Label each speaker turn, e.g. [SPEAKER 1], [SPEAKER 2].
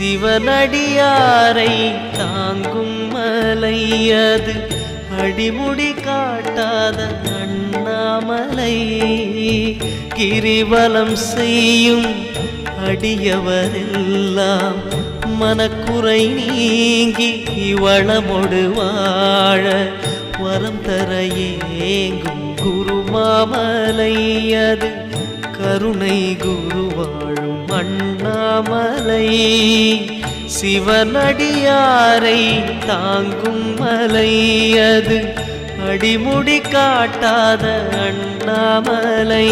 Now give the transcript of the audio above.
[SPEAKER 1] சிவனடியாரை தாங்கும் மலை அது அடிமுடி காட்டாத அண்ணாமலை. கிரிவலம் செய்யும் அடியவரெல்லாம் மனக்குறை நீங்கி வளமொடு வாழ வரம் தர ஏங்கும் குருமாமலை அது கருணை குரு வாழும் அண்ணாமலை. சிவனடியாரை தாங்கும் மலை அது அடிமுடி காட்டாத அண்ணாமலை.